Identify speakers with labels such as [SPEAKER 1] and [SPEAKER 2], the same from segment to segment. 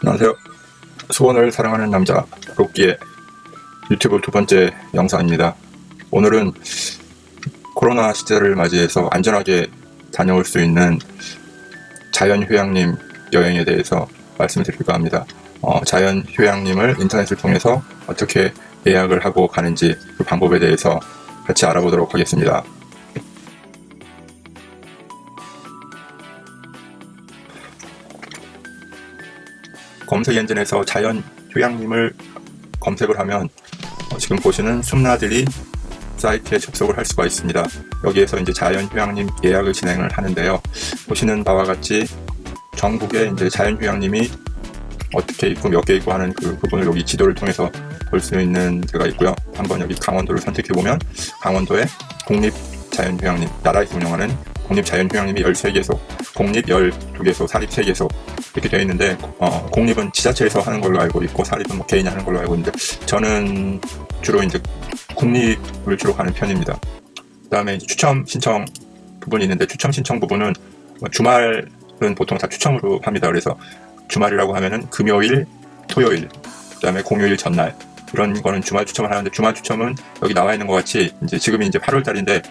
[SPEAKER 1] 안녕하세요. 수원을 사랑하는 남자 로끼의 유튜브 두 번째 영상입니다. 오늘은 코로나 시대를 맞이해서 안전하게 다녀올 수 있는 자연휴양림 여행에 대해서 말씀을 드릴까 합니다. 자연휴양림을 인터넷을 통해서 어떻게 예약을 하고 가는지 그 방법에 대해서 같이 알아보도록 하겠습니다. 검색 엔진에서 자연휴양림을 검색을 하면 지금 보시는 숨나들이 사이트에 접속을 할 수가 있습니다. 여기에서 이제 자연휴양림 예약을 진행을 하는데요. 보시는 바와 같이 전국에 이제 자연휴양림이 어떻게 있고 몇 개 있고 하는 그 부분을 여기 지도를 통해서 볼 수 있는 데가 있고요. 한번 여기 강원도를 선택해 보면 강원도에 국립자연휴양림, 나라에서 운영하는 국립자연휴양림이 13개소, 국립 12개소, 사립 3개소 이렇게 되어 있는데 공립은 지자체에서 하는 걸로 알고 있고 사립은 뭐 개인이 하는 걸로 알고 있는데 저는 주로 이제 국립을 주로 가는 편입니다. 그 다음에 추첨 신청 부분이 있는데 추첨 신청 부분은 주말은 보통 다 추첨으로 합니다. 그래서 주말이라고 하면은 금요일, 토요일, 그 다음에 공휴일 전날 이런 거는 주말 추첨을 하는데 주말 추첨은 여기 나와 있는 것 같이 이제 지금이 이제 8월 달인데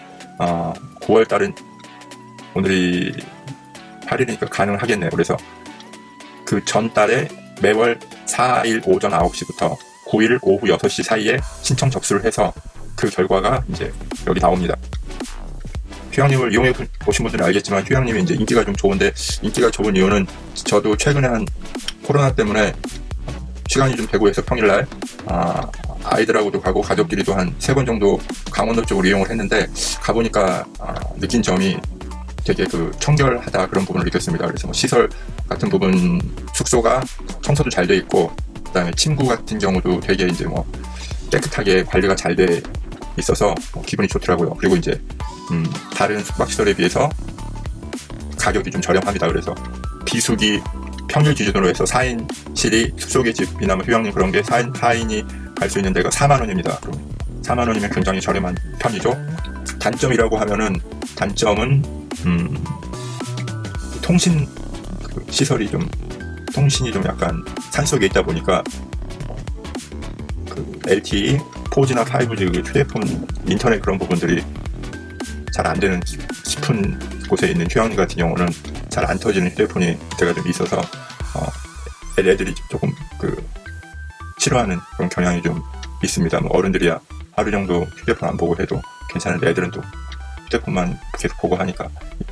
[SPEAKER 1] 9월 달은 오늘이 8일이니까 가능하겠네요. 그래서 그 전달에 매월 4일 오전 9시부터 9일 오후 6시 사이에 신청 접수를 해서 그 결과가 이제 여기 나옵니다. 휴양림을 이용해 보신 분들은 알겠지만 휴양림이 이제 인기가 좀 좋은데 인기가 좋은 이유는 저도 최근에 한 코로나 때문에 시간이 좀 되고 해서 평일날 아이들하고도 가고 가족끼리도 한 3번 정도 강원도 쪽으로 이용을 했는데 가보니까 느낀 점이 되게 청결하다 그런 부분을 느꼈습니다. 그래서 뭐 시설 같은 부분 숙소가 청소도 잘 돼 있고 그다음에 침구 같은 경우도 되게 이제 뭐 깨끗하게 관리가 잘 돼 있어서 기분이 좋더라고요. 그리고 이제 다른 숙박시설에 비해서 가격이 좀 저렴합니다. 그래서 비수기 평일 기준으로 해서 4인실이 숙소계 집이나 뭐 휴양림 그런 게 4인이 갈 수 있는 데가 4만 원입니다. 그럼 4만 원이면 굉장히 저렴한 편이죠. 단점이라고 하면은 단점은 통신 시설이 통신이 좀 약간 산속에 있다 보니까 LTE, 4G나 5G 휴대폰, 인터넷 그런 부분들이 잘 안 되는 싶은 곳에 있는 휴양림 같은 경우는 잘 안 터지는 휴대폰이 때가 좀 있어서 애들이 조금 싫어하는 그런 경향이 좀 있습니다. 뭐 어른들이야 하루 정도 휴대폰 안 보고 해도 괜찮은데 애들은 또 휴대폰만 계속 보고 하니까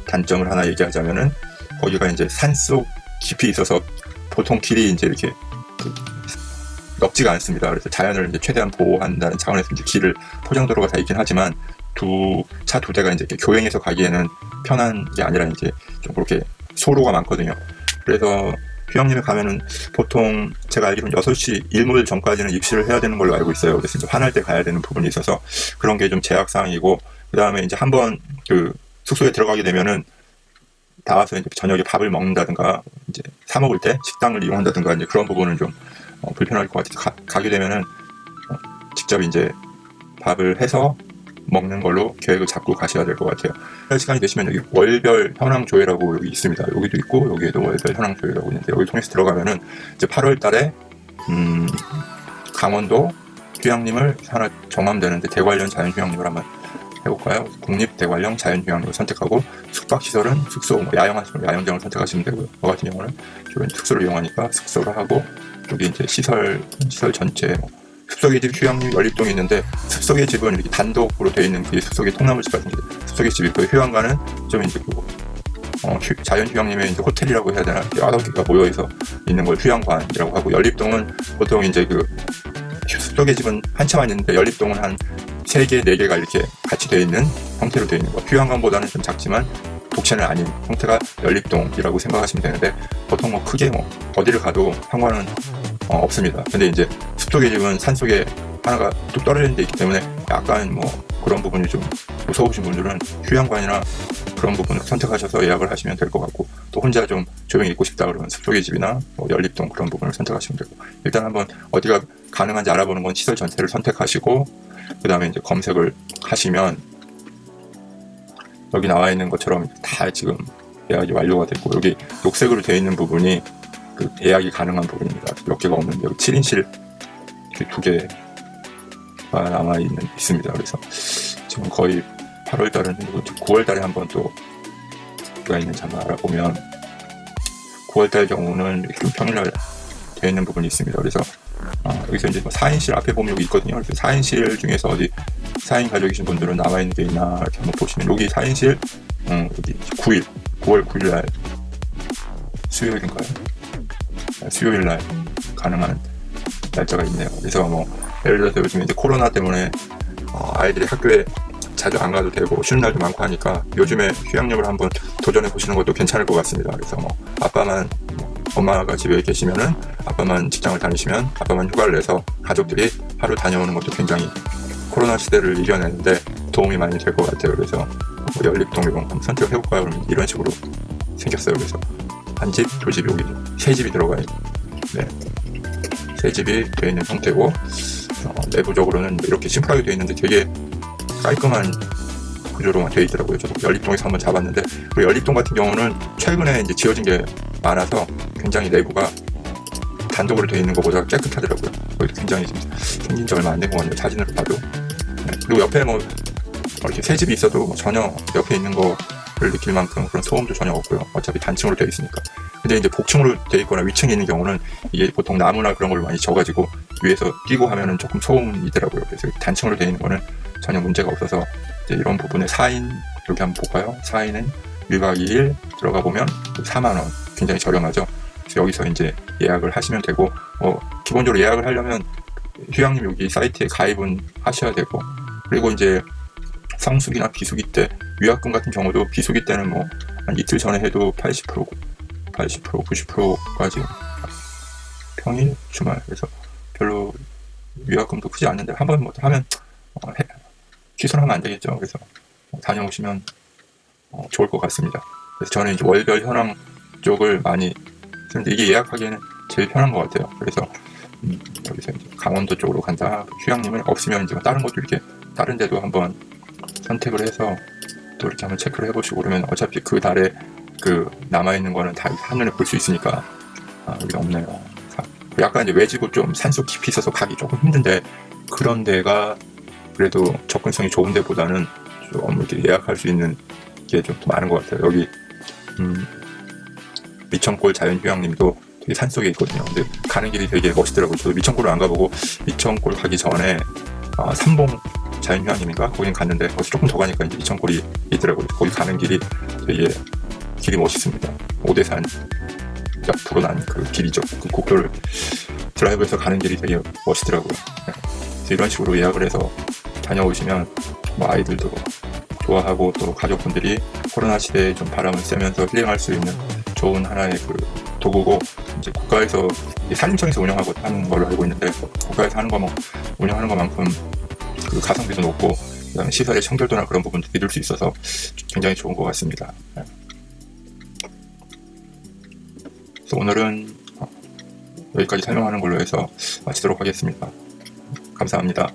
[SPEAKER 1] 단점을 하나 얘기하자면은 거기가 이제 산속 깊이 있어서 보통 길이 이제 이렇게 넓지가 않습니다. 그래서 자연을 이제 최대한 보호한다는 차원에서 이제 길을 포장도로가 다 있긴 하지만 차 두 대가 이제 이렇게 교행해서 가기에는 편한 게 아니라 이제 좀 그렇게 소로가 많거든요. 그래서 휴양림에 가면은 보통 제가 알기로는 6시 일몰 전까지는 입실을 해야 되는 걸로 알고 있어요. 그래서 이제 환할 때 가야 되는 부분이 있어서 그런 게 좀 제약사항이고 그 다음에 이제 한번 숙소에 들어가게 되면은 나와서 이제 저녁에 밥을 먹는다든가 이제 사 먹을 때 식당을 이용한다든가 이제 그런 부분은 좀 불편할 것 같아서 가게 되면은 직접 이제 밥을 해서 먹는 걸로 계획을 잡고 가셔야 될 것 같아요. 할 시간이 되시면 여기 월별 현황 조회라고 여기 있습니다. 여기도 있고 여기에도 월별 현황 조회라고 있는데 여기 통해서 들어가면은 이제 8월 달에 강원도 휴양림을 하나 정하면 되는데 대관령 자연휴양림을 한번 해볼까요? 국립대관령 자연휴양림을 선택하고 숙박시설은 숙소, 야영하시면 야영장을 선택하시면 되고요. 저 같은 경우는 주로 숙소를 이용하니까 숙소를 하고 여기 이제 시설 전체 숲속의 집 휴양림 연립동이 있는데 숲속의 집은 이렇게 단독으로 되어 있는 그 숲속의 통나무집 같은 게 숲속의 집이 있고 휴양가는 좀 이제 자연휴양림에 이제 호텔이라고 해야 되나 여러 개가 모여 있는 걸 휴양관이라고 하고 연립동은 보통 이제 숲속의 집은 한참만 있는데 연립동은 한 3개, 4개가 이렇게 같이 되어 있는 형태로 되어 있는 거. 휴양관보다는 좀 작지만 독채는 아닌 형태가 연립동이라고 생각하시면 되는데 보통 크게 어디를 가도 상관은 없습니다. 근데 이제 숲속의 집은 산속에 하나가 뚝 떨어지는 데 있기 때문에 약간 그런 부분이 좀 무서우신 분들은 휴양관이나 그런 부분을 선택하셔서 예약을 하시면 될 것 같고 또 혼자 좀 조용히 있고 싶다 그러면 숲속의 집이나 연립동 그런 부분을 선택하시면 되고 일단 한번 어디가 가능한지 알아보는 건 시설 전체를 선택하시고 그 다음에 이제 검색을 하시면 여기 나와 있는 것처럼 다 지금 예약이 완료가 됐고 여기 녹색으로 되어 있는 부분이 그 예약이 가능한 부분입니다. 몇 개가 없는데 여기 7인실 2개가 있습니다. 그래서 지금 거의 8월 달은 9월 달에 한번 또 가 있는지 한번 알아보면 9월 달 경우는 이렇게 좀 평일날 되어 있는 부분이 있습니다. 그래서 여기서 이제 4인실 앞에 보면 여기 있거든요. 그래서 4인실 중에서 어디 4인 가족이신 분들은 나와 있는 게 있나 이렇게 한번 보시면 여기 4인실 여기 9월 9일 날 수요일인가요? 수요일 날 가능한 날짜가 있네요. 그래서 뭐 예를 들어서 요즘 이제 코로나 때문에 아이들이 학교에 자주 안 가도 되고 쉬는 날도 많고 하니까 요즘에 휴양림을 한번 도전해 보시는 것도 괜찮을 것 같습니다. 그래서 뭐 엄마가 집에 계시면은 아빠만 직장을 다니시면 아빠만 휴가를 내서 가족들이 하루 다녀오는 것도 굉장히 코로나 시대를 이겨내는데 도움이 많이 될 것 같아요. 그래서 뭐 연립동 이런 거 선택을 해볼까요? 그러면 이런 식으로 생겼어요. 그래서 한 집, 두 집, 여기 세 집이 들어가 있는, 세 집이 되어 있는 형태고 내부적으로는 이렇게 심플하게 되어 있는데 되게 깔끔한 구조로 되어 있더라고요. 저도 연립동에서 한번 잡았는데 그리고 연립동 같은 경우는 최근에 이제 지어진 게 많아서 굉장히 내부가 단독으로 되어 있는 것보다 깨끗하더라고요. 거기도 굉장히 생긴 지 얼마 안 된 것 같네요. 사진으로 봐도. 그리고 옆에 뭐 이렇게 새 집이 있어도 전혀 옆에 있는 거를 느낄 만큼 그런 소음도 전혀 없고요. 어차피 단층으로 되어 있으니까. 근데 이제 복층으로 되어 있거나 위층에 있는 경우는 이게 보통 나무나 그런 걸 많이 져가지고 위에서 끼고 하면은 조금 소음이더라고요. 그래서 단층으로 되어 있는 거는 전혀 문제가 없어서 이제 이런 부분에 4인 여기 한번 볼까요? 4인은 1박 2일 들어가 보면 4만원 굉장히 저렴하죠. 그래서 여기서 이제 예약을 하시면 되고 기본적으로 예약을 하려면 휴양림 여기 사이트에 가입은 하셔야 되고 그리고 이제 성수기나 비수기 때 위약금 같은 경우도 비수기 때는 뭐 한 이틀 전에 해도 80%, 90%까지 평일, 주말 그래서 별로 위약금도 크지 않는데 한번 뭐 하면 취소를 하면 안 되겠죠. 그래서 다녀오시면 좋을 것 같습니다. 그래서 저는 이제 월별 현황 쪽을 많이 쓰는데 이게 예약하기에는 제일 편한 것 같아요. 그래서 여기서 이제 강원도 쪽으로 간다. 휴양림을 없으면 이제 다른 것도 이렇게 다른 데도 한번 선택을 해서 또 이렇게 한번 체크를 해보시고 그러면 어차피 그 달에 그 남아있는 거는 다 한눈에 볼 수 있으니까 여기 없네요. 약간 이제 외지고 좀 산속 깊이 있어서 가기 조금 힘든데 그런 데가 그래도 접근성이 좋은 데보다는 좀 이렇게 예약할 수 있는 게 좀 많은 것 같아요. 여기 미천골 자연휴양림도 되게 산속에 있거든요. 근데 가는 길이 되게 멋있더라고요. 저도 미천골을 안 가보고 미천골 가기 전에 삼봉 자연휴양림인가? 거긴 갔는데 거기서 조금 더 가니까 이제 미천골이 있더라고요. 거기 가는 길이 되게 길이 멋있습니다. 오대산 옆으로 난 그 길이죠. 그 국도를 드라이브해서 가는 길이 되게 멋있더라고요. 그래서 이런 식으로 예약을 해서 다녀오시면 뭐 아이들도 좋아하고 또 가족분들이 코로나 시대에 좀 바람을 쐬면서 힐링할 수 있는 좋은 하나의 그 도구고 이제 국가에서 산림청에서 운영하고 하는 걸로 알고 있는데 국가에서 하는 거 운영하는 것만큼 그 가성비도 높고 그다음에 시설의 청결도나 그런 부분도 믿을 수 있어서 굉장히 좋은 것 같습니다. 그래서 오늘은 여기까지 설명하는 걸로 해서 마치도록 하겠습니다. 감사합니다.